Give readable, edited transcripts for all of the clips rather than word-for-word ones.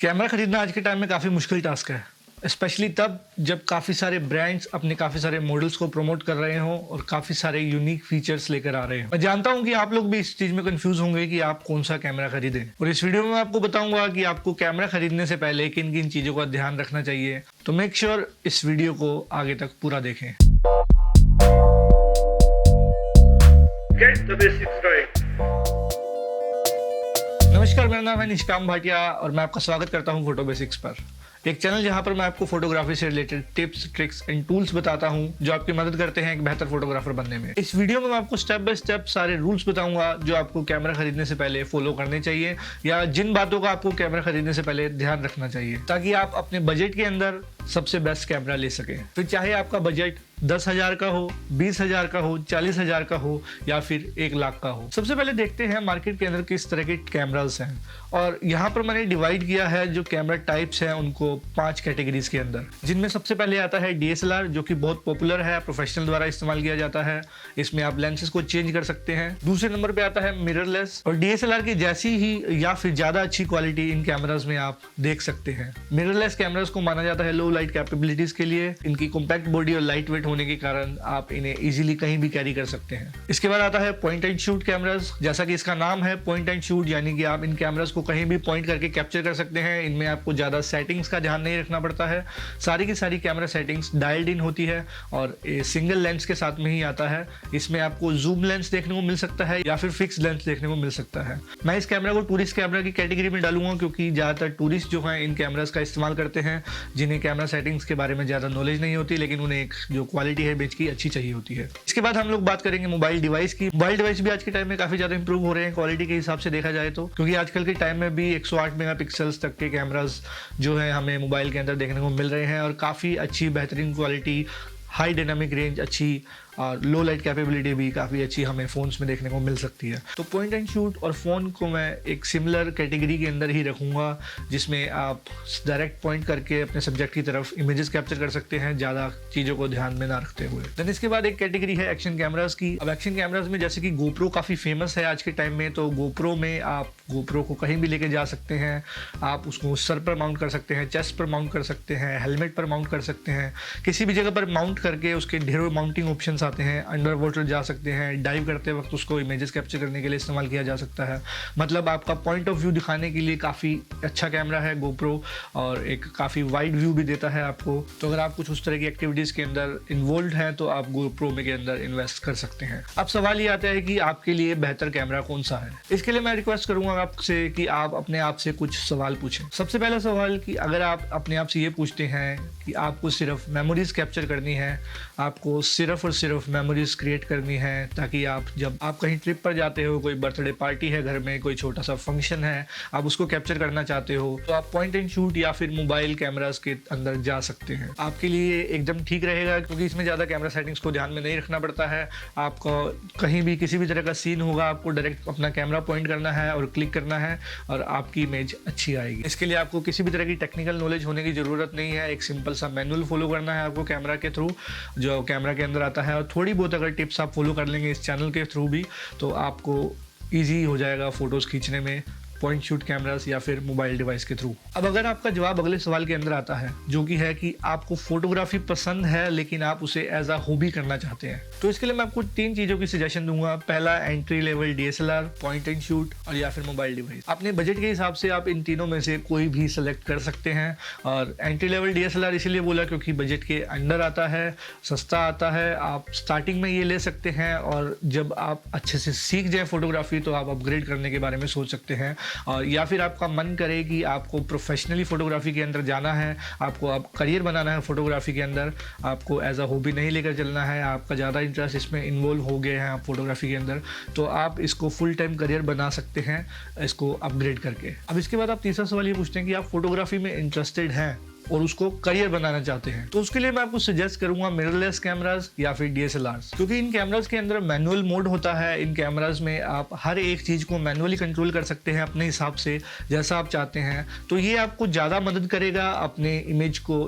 Camera खरीदना आज के टाइम में काफ़ी मुश्किल टास्क है, स्पेशली तब जब काफ़ी सारे ब्रांड्स अपने काफ़ी सारे मॉडल्स को प्रमोट कर रहे हों और काफ़ी सारे यूनिक फीचर्स लेकर आ रहे हैं। मैं जानता हूं कि आप लोग भी इस चीज़ में कंफ्यूज होंगे कि आप कौन सा कैमरा खरीदें, और इस वीडियो में मैं आपको बताऊंगा कि आपको कैमरा खरीदने से पहले किन किन चीज़ों का ध्यान रखना चाहिए। तो मेक श्योर इस वीडियो को आगे तक पूरा देखें। Get the basics right. नमस्कार, मेरा नाम है निष्काम भाटिया और मैं आपका स्वागत करता हूं फोटो बेसिक्स पर, एक चैनल जहां पर मैं आपको फोटोग्राफी से related tips, tricks and tools बताता हूं जो आपकी मदद करते हैं एक बेहतर फोटोग्राफर बनने में। इस वीडियो में मैं आपको स्टेप बाय स्टेप सारे रूल्स बताऊंगा जो आपको कैमरा खरीदने से पहले फॉलो करने चाहिए, या जिन बातों का आपको कैमरा खरीदने से पहले ध्यान रखना चाहिए, ताकि आप अपने बजट के अंदर सबसे बेस्ट कैमरा ले सकें। फिर चाहे आपका बजट 10,000 का हो, 20,000 का हो, 40,000 का हो या फिर 1 लाख का हो। सबसे पहले देखते हैं मार्केट के अंदर किस तरह के कैमरास हैं, और यहाँ पर मैंने डिवाइड किया है जो कैमरा टाइप्स हैं उनको 5 कैटेगरीज के अंदर, जिनमें सबसे पहले आता है DSLR, जो कि बहुत पॉपुलर है, प्रोफेशनल द्वारा इस्तेमाल किया जाता है। इसमें आप लेंसेज को चेंज कर सकते हैं। दूसरे नंबर पे आता है मिररलेस, और DSLR की जैसी ही या फिर ज्यादा अच्छी क्वालिटी इन कैमराज में आप देख सकते हैं। मिररलेस कैमराज को माना जाता है लो लाइट कैपेबिलिटीज के लिए। इनकी कॉम्पैक्ट बॉडी और लाइट वेट होने के कारण आप इन्हें इजीली कहीं भी कैरी कर सकते हैं। इसके बाद आता है पॉइंट एंड शूट कैमरास। जैसा कि इसका नाम है पॉइंट एंड शूट, यानी कि आप इन कैमरास को कहीं भी पॉइंट करके कैप्चर कर सकते हैं। इनमें आपको ज्यादा सेटिंग्स का ध्यान नहीं रखना पड़ता है। सारी की सारी कैमरा सेटिंग्स डायल्ड इन होती है और सिंगल लेंस के साथ में ही आता है। इसमें आपको जूम लेंस देखने को मिल सकता है या फिर फिक्स लेंस देखने को मिल सकता है। मैं इस कैमरा को टूरिस्ट कैमरा की कैटेगरी में डालूंगा, क्योंकि ज्यादातर टूरिस्ट जो है इन कैमरास का इस्तेमाल करते हैं, जिन्हें कैमरा सेटिंग्स के बारे में ज्यादा नॉलेज नहीं होती, लेकिन उन्हें एक जो क्वालिटी है बेच की अच्छी चाहिए होती है। इसके बाद हम लोग बात करेंगे मोबाइल डिवाइस की। मोबाइल डिवाइस भी आज के टाइम में काफी ज्यादा इंप्रूव हो रहे हैं क्वालिटी के हिसाब से देखा जाए तो, क्योंकि आजकल के टाइम में भी 108 मेगापिक्सल्स तक के कैमरास जो है हमें मोबाइल के अंदर देखने को मिल रहे हैं, और काफी अच्छी बेहतरीन क्वालिटी, हाई डायनामिक रेंज अच्छी और लो लाइट कैपेबिलिटी भी काफ़ी अच्छी हमें फ़ोन्स में देखने को मिल सकती है। तो पॉइंट एंड शूट और फ़ोन को मैं एक सिमिलर कैटेगरी के अंदर ही रखूँगा, जिसमें आप डायरेक्ट पॉइंट करके अपने सब्जेक्ट की तरफ इमेजेस कैप्चर कर सकते हैं, ज़्यादा चीज़ों को ध्यान में ना रखते हुए। देन इसके बाद एक कैटेगरी है एक्शन कैमराज की। अब एक्शन कैमराज में जैसे कि गोप्रो काफ़ी फेमस है आज के टाइम में, तो गोप्रो में आप गोप्रो को कहीं भी लेके जा सकते हैं। आप उसको सर पर माउंट कर सकते हैं, चेस्ट पर माउंट कर सकते हैं, हेलमेट पर माउंट कर सकते हैं। किसी भी जगह पर माउंट करके उसके ढेरों माउंटिंग ऑप्शंस आते हैं। अंडर वाटर जा सकते हैं, डाइव करते वक्त उसको इमेजेस कैप्चर करने के लिए इस्तेमाल किया जा सकता है। मतलब आपका पॉइंट ऑफ व्यू दिखाने के लिए काफ़ी अच्छा कैमरा है गोप्रो, और एक काफ़ी वाइड व्यू भी देता है आपको। तो अगर आप कुछ उस तरह की एक्टिविटीज़ के अंदर इन्वॉल्व हैं तो आप गोप्रो में के अंदर इन्वेस्ट कर सकते हैं। अब सवाल ये आता है कि आपके लिए बेहतर कैमरा कौन सा है। इसके लिए मैं रिक्वेस्ट करूंगा आपसे कि आप अपने आप से कुछ सवाल पूछें। सबसे पहला सवाल कि अगर आप अपने आप से ये पूछते हैं कि आपको सिर्फ मेमोरीज कैप्चर करनी है, आपको सिर्फ और सिर्फ मेमोरीज क्रिएट करनी है, ताकि आप जब आप कहीं ट्रिप पर जाते हो, कोई बर्थडे पार्टी है घर में, कोई छोटा सा फंक्शन है, आप उसको कैप्चर करना चाहते हो, तो आप पॉइंट एंड शूट या फिर मोबाइल कैमरास के अंदर जा सकते हैं। आपके लिए एकदम ठीक रहेगा, क्योंकि इसमें ज़्यादा कैमरा सेटिंग्स को ध्यान में नहीं रखना पड़ता है। आपको कहीं भी किसी भी तरह का सीन होगा, आपको डायरेक्ट अपना कैमरा पॉइंट करना है और क्लिक करना है, और आपकी इमेज अच्छी आएगी। इसके लिए आपको किसी भी तरह की टेक्निकल नॉलेज होने की ज़रूरत नहीं है। एक सिंपल सा मैनुअल फॉलो करना है आपको कैमरा के थ्रू, जो कैमरा के अंदर आता है, और थोड़ी बहुत अगर टिप्स आप फॉलो कर लेंगे इस चैनल के थ्रू भी, तो आपको ईजी हो जाएगा फ़ोटोज़ खींचने में पॉइंट शूट कैमरास या फिर मोबाइल डिवाइस के थ्रू। अब अगर आपका जवाब अगले सवाल के अंदर आता है, जो कि है कि आपको फोटोग्राफी पसंद है लेकिन आप उसे एज अ हॉबी करना चाहते हैं, तो इसके लिए मैं आपको 3 चीज़ों की सजेशन दूंगा। पहला, entry level DSLR, point and shoot, और या फिर मोबाइल डिवाइस। अपने बजट के हिसाब से आप इन तीनों में से कोई भी सेलेक्ट कर सकते हैं। और एंट्री लेवल DSLR इसीलिए बोला क्योंकि बजट के अंडर आता है, सस्ता आता है, आप स्टार्टिंग में ये ले सकते हैं, और जब आप अच्छे से सीख जाए फोटोग्राफी तो आप अपग्रेड करने के बारे में सोच सकते हैं। और या फिर आपका मन करे कि आपको प्रोफेशनली फोटोग्राफी के अंदर जाना है, आपको आप करियर बनाना है फोटोग्राफी के अंदर, आपको एज अ हॉबी नहीं लेकर चलना है, आपका ज़्यादा इंटरेस्ट इसमें इन्वॉल्व हो गए हैं आप फोटोग्राफी के अंदर, तो आप इसको फुल टाइम करियर बना सकते हैं इसको अपग्रेड करके। अब इसके बाद आप तीसरा सवाल ये पूछते हैं कि आप फोटोग्राफी में इंटरेस्टेड हैं और उसको करियर बनाना चाहते हैं, तो उसके लिए मैं आपको सजेस्ट करूंगा मिररलेस कैमरास या फिर DSLRs, क्योंकि इन कैमरास के अंदर मैनुअल मोड होता है। इन कैमरास में आप हर एक चीज़ को मैनुअली कंट्रोल कर सकते हैं अपने हिसाब से, जैसा आप चाहते हैं। तो ये आपको ज़्यादा मदद करेगा अपने इमेज को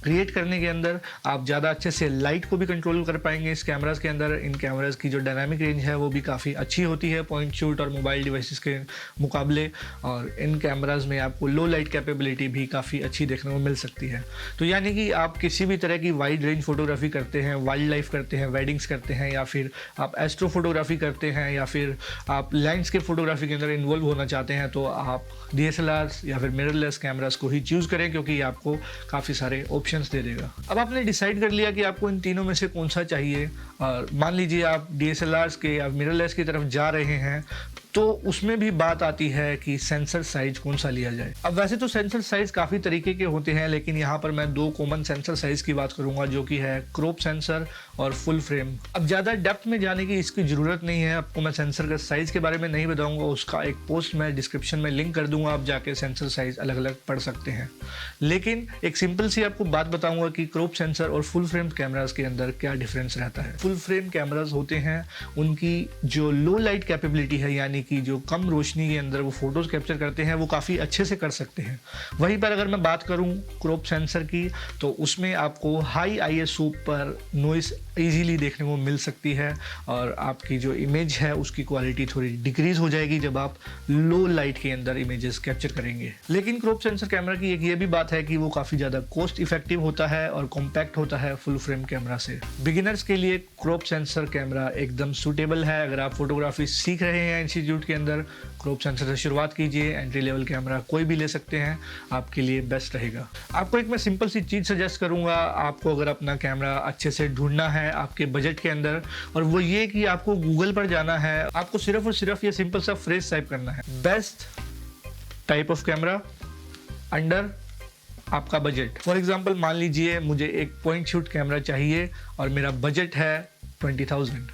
क्रिएट करने के अंदर आप ज़्यादा अच्छे से लाइट को भी कंट्रोल कर पाएंगे इस कैमरास के अंदर। इन कैमरास की जो डायनामिक रेंज है वो भी काफ़ी अच्छी होती है पॉइंट शूट और मोबाइल डिवाइसेस के मुकाबले, और इन कैमरास में आपको लो लाइट कैपेबिलिटी भी काफ़ी अच्छी देखने को मिल सकती है। तो यानी कि आप किसी भी तरह की वाइड रेंज फोटोग्राफी करते हैं, वाइल्ड लाइफ करते हैं, वेडिंग्स करते हैं, या फिर आप एस्ट्रो फोटोग्राफी करते हैं, या फिर आप लैंडस्केप फोटोग्राफी के अंदर इन्वॉल्व होना चाहते हैं, तो आप DSLRs या फिर मिररलेस कैमरास को ही चूज़ करें, क्योंकि ये आपको काफ़ी सारे ऑप्शंस दे देगा। अब आपने डिसाइड कर लिया कि आपको इन तीनों में से कौन सा चाहिए, और मान लीजिए आप DSLRs के या मिररलेस की तरफ जा रहे हैं, तो उसमें भी बात आती है कि सेंसर साइज कौन सा लिया जाए। अब वैसे तो सेंसर साइज काफ़ी तरीके के होते हैं, लेकिन यहाँ पर मैं दो कॉमन सेंसर साइज की बात करूँगा, जो कि है क्रॉप सेंसर और फुल फ्रेम। अब ज़्यादा डेप्थ में जाने की इसकी ज़रूरत नहीं है, आपको मैं सेंसर का साइज़ के बारे में नहीं बताऊँगा, उसका एक पोस्ट मैं डिस्क्रिप्शन में लिंक कर दूँगा, आप जाके सेंसर साइज़ अलग अलग पढ़ सकते हैं। लेकिन एक सिंपल सी आपको बात बताऊँगा कि क्रॉप सेंसर और फुल फ्रेम कैमराज के अंदर क्या डिफरेंस रहता है। फुल फ्रेम कैमराज होते हैं, उनकी जो लो लाइट कैपेबिलिटी है, यानी कि जो कम रोशनी के अंदर वो फोटोज़ कैप्चर करते हैं, वो काफ़ी अच्छे से कर सकते हैं। वहीं पर अगर मैं बात करूं क्रॉप सेंसर की, तो उसमें आपको हाई ISO पर नॉइस इजीली देखने को मिल सकती है, और आपकी जो इमेज है उसकी क्वालिटी थोड़ी डिक्रीज हो जाएगी जब आप लो लाइट के अंदर इमेजेस कैप्चर करेंगे। लेकिन क्रॉप सेंसर कैमरा की एक ये भी बात है कि वो काफ़ी ज़्यादा कॉस्ट इफेक्टिव होता है और कॉम्पैक्ट होता है फुल फ्रेम कैमरा से। बिगिनर्स के लिए क्रॉप सेंसर कैमरा एकदम सूटेबल है। अगर आप फोटोग्राफी सीख रहे हैं इंस्टीट्यूट के अंदर, क्रॉप सेंसर से शुरुआत कीजिए। एंट्री लेवल कैमरा कोई भी ले सकते हैं, आपके लिए बेस्ट रहेगा। आपको एक मैं सिंपल सी चीज़ सजेस्ट करूंगा, आपको अगर अपना कैमरा अच्छे से ढूंढना है आपके बजट के अंदर, और वो ये कि आपको गूगल पर जाना है, आपको सिर्फ और सिर्फ ये सिंपल सा फ्रेज टाइप करना है, best type of camera under आपका बजट। फॉर एग्जाम्पल मान लीजिए मुझे एक पॉइंट शूट कैमरा चाहिए और मेरा बजट है 20,000,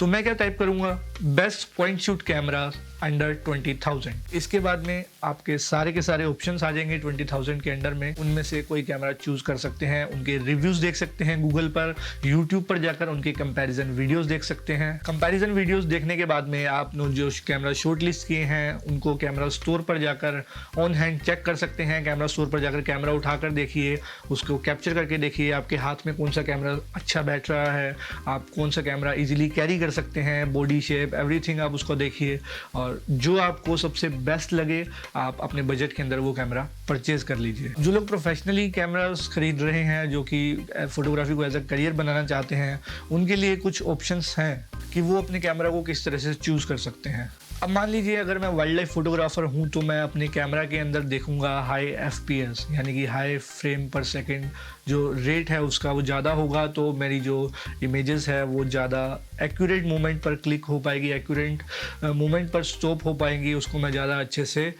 तो मैं क्या टाइप करूंगा, best point shoot camera under 20,000। इसके बाद में आपके सारे के सारे ऑप्शंस आ जाएंगे 20,000 के अंडर में, उनमें से कोई कैमरा चूज कर सकते हैं, उनके रिव्यूज देख सकते हैं गूगल पर, यूट्यूब पर जाकर उनके कंपैरिजन वीडियोस देख सकते हैं। कंपैरिजन वीडियोस देखने के बाद में आपने जो कैमरा शॉर्ट लिस्ट किए हैं उनको कैमरा स्टोर पर जाकर ऑन हैंड चेक कर सकते हैं। कैमरा स्टोर पर जाकर कैमरा उठाकर देखिए, उसको कैप्चर करके देखिए आपके हाथ में कौन सा कैमरा अच्छा बैठ रहा है, आप कौन सा कैमरा इजीली कैरी कर सकते हैं, बॉडी शेप एवरीथिंग आप उसको देखिए, और जो आपको सबसे बेस्ट लगे आप अपने बजट के अंदर वो कैमरा परचेज कर लीजिए। जो लोग प्रोफेशनली कैमरास खरीद रहे हैं, जो कि फोटोग्राफी को एज अ करियर बनाना चाहते हैं, उनके लिए कुछ ऑप्शंस हैं कि वो अपने कैमरा को किस तरह से चूज कर सकते हैं। अब मान लीजिए अगर मैं वाइल्ड लाइफ फोटोग्राफर हूं, तो मैं अपने कैमरा के अंदर देखूंगा हाई FPS, यानी कि हाई फ्रेम पर सेकंड जो रेट है उसका वो ज़्यादा होगा, तो मेरी जो इमेजेस है वो ज़्यादा एक्यूरेट मोमेंट पर क्लिक हो पाएगी, एक्यूरेट मोमेंट पर स्टॉप हो पाएंगी, उसको मैं ज़्यादा अच्छे से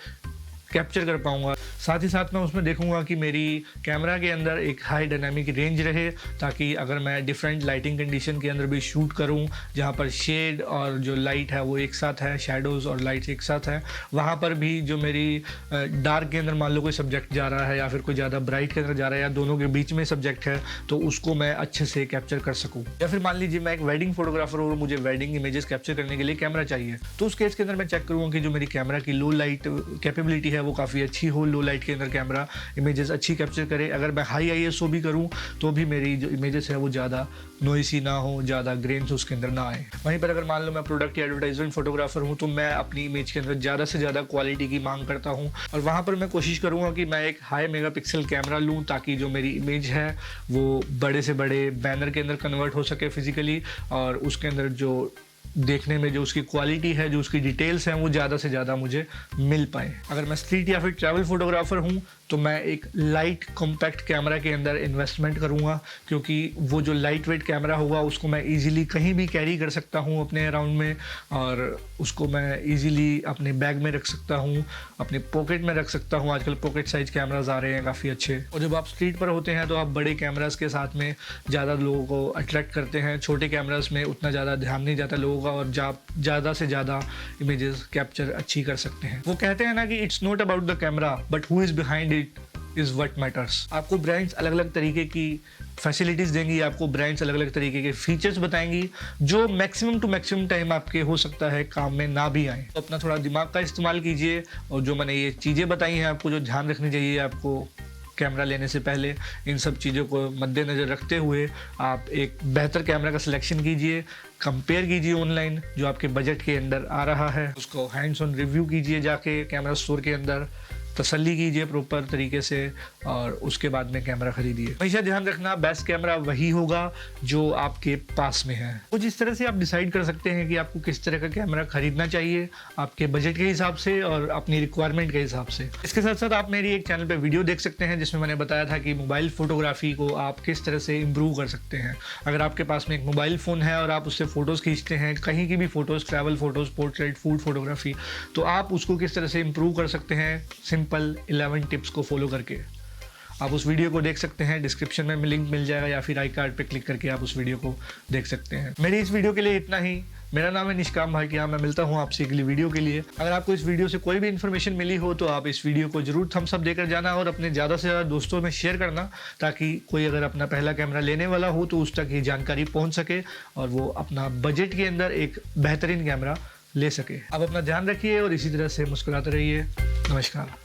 कैप्चर कर पाऊंगा। साथ ही साथ मैं उसमें देखूंगा कि मेरी कैमरा के अंदर एक हाई डायनामिक रेंज रहे, ताकि अगर मैं डिफरेंट लाइटिंग कंडीशन के अंदर भी शूट करूं, जहां पर शेड और जो लाइट है वो एक साथ है, शैडोज़ और लाइट्स एक साथ है, वहां पर भी जो मेरी डार्क के अंदर मान लो कोई सब्जेक्ट जा रहा है या फिर कोई ज़्यादा ब्राइट के अंदर जा रहा है या दोनों के बीच में सब्जेक्ट है, तो उसको मैं अच्छे से कैप्चर कर सकूँ। या फिर मान लीजिए मैं एक वेडिंग फोटोग्राफर हूँ और मुझे वेडिंग इमेजेस कैप्चर करने के लिए कैमरा चाहिए, तो उस केस के अंदर मैं चेक करूँगा कि जो मेरी कैमरा की लो लाइट कैपेबिलिटी है वो काफ़ी अच्छी हो, लो लाइट के अंदर कैमरा इमेजेस अच्छी कैप्चर करे। अगर मैं हाई ISO भी करूं तो भी मेरी जो इमेजेस है वो ज़्यादा नॉइसी ना हो, ज़्यादा ग्रेन्स उसके अंदर ना आए। वहीं पर अगर मान लो मैं प्रोडक्ट या एडवर्टाइजमेंट फोटोग्राफर हूं, तो मैं अपनी इमेज के अंदर ज़्यादा से ज़्यादा क्वालिटी की मांग करता हूं, और वहाँ पर मैं कोशिश करूँगा कि मैं एक हाई मेगापिक्सल कैमरा लूँ, ताकि जो मेरी इमेज है वो बड़े से बड़े बैनर के अंदर कन्वर्ट हो सके फिजिकली, और उसके अंदर जो देखने में जो उसकी क्वालिटी है, जो उसकी डिटेल्स हैं, वो ज़्यादा से ज़्यादा मुझे मिल पाए। अगर मैं स्ट्रीट या फिर ट्रैवल फोटोग्राफर हूँ, तो मैं एक लाइट कॉम्पैक्ट कैमरा के अंदर इन्वेस्टमेंट करूँगा, क्योंकि वो जो लाइट वेट कैमरा होगा उसको मैं इजीली कहीं भी कैरी कर सकता हूँ अपने अराउंड में, और उसको मैं इजीली अपने बैग में रख सकता हूँ, अपने पॉकेट में रख सकता हूँ। आजकल पॉकेट साइज कैमराज आ रहे हैं काफ़ी अच्छे, और जब आप स्ट्रीट पर होते हैं तो आप बड़े कैमराज के साथ में ज़्यादा लोगों को अट्रैक्ट करते हैं, छोटे कैमराज में उतना ज़्यादा ध्यान नहीं जाता लोगों का, और ज़्यादा से ज़्यादा इमेजेस कैप्चर अच्छी कर सकते हैं। वो कहते हैं ना कि it's not about the camera but who is behind it is what matters. आपको ब्रांड्स अलग अलग तरीके की फैसिलिटीज़ देंगी, आपको ब्रांड्स अलग अलग तरीके के फीचर्स बताएंगी, जो मैक्सिमम टू मैक्सिमम टाइम आपके हो सकता है काम में ना भी आए। तो अपना थोड़ा दिमाग का इस्तेमाल कीजिए, और जो मैंने ये चीज़ें बताई हैं आपको जो ध्यान रखनी चाहिए आपको, कैमरा लेने से पहले इन सब चीज़ों को मद्देनज़र रखते हुए आप एक बेहतर कैमरा का सिलेक्शन कीजिए, कंपेयर कीजिए ऑनलाइन जो आपके बजट के अंदर आ रहा है, उसको हैंड्स ऑन रिव्यू कीजिए जाके कैमरा स्टोर के अंदर, तसल्ली कीजिए प्रॉपर तरीके से और उसके बाद में कैमरा खरीदिए। हमेशा ध्यान रखना बेस्ट कैमरा वही होगा जो आपके पास में है। तो जिस तरह से आप डिसाइड कर सकते हैं कि आपको किस तरह का कैमरा खरीदना चाहिए आपके बजट के हिसाब से और अपनी रिक्वायरमेंट के हिसाब से। इसके साथ साथ आप मेरी एक चैनल पे वीडियो देख सकते हैं जिसमें मैंने बताया था कि मोबाइल फोटोग्राफी को आप किस तरह से इम्प्रूव कर सकते हैं। अगर आपके पास में एक मोबाइल फ़ोन है और आप उससे फ़ोटोज़ खींचते हैं, कहीं की भी photos, travel photos, portrait, food photography, तो आप उसको किस तरह से इम्प्रूव कर सकते हैं सिंपल 11 टिप्स को फॉलो करके। आप उस वीडियो को देख सकते हैं, डिस्क्रिप्शन में लिंक मिल जाएगा या फिर आई कार्ड पे क्लिक करके आप उस वीडियो को देख सकते हैं। मेरी इस वीडियो के लिए इतना ही। मेरा नाम है निष्काम भाटिया, मैं मिलता हूँ आपसे अगली वीडियो के लिए। अगर आपको इस वीडियो से कोई भी इन्फॉर्मेशन मिली हो तो आप इस वीडियो को जरूर थम्स अप देकर जाना और अपने ज़्यादा से ज़्यादा दोस्तों में शेयर करना, ताकि कोई अगर अपना पहला कैमरा लेने वाला हो तो उस तक ये जानकारी पहुँच सके और वो अपना बजट के अंदर एक बेहतरीन कैमरा ले सके। आप अपना ध्यान रखिए और इसी तरह से मुस्कुराते रहिए। नमस्कार।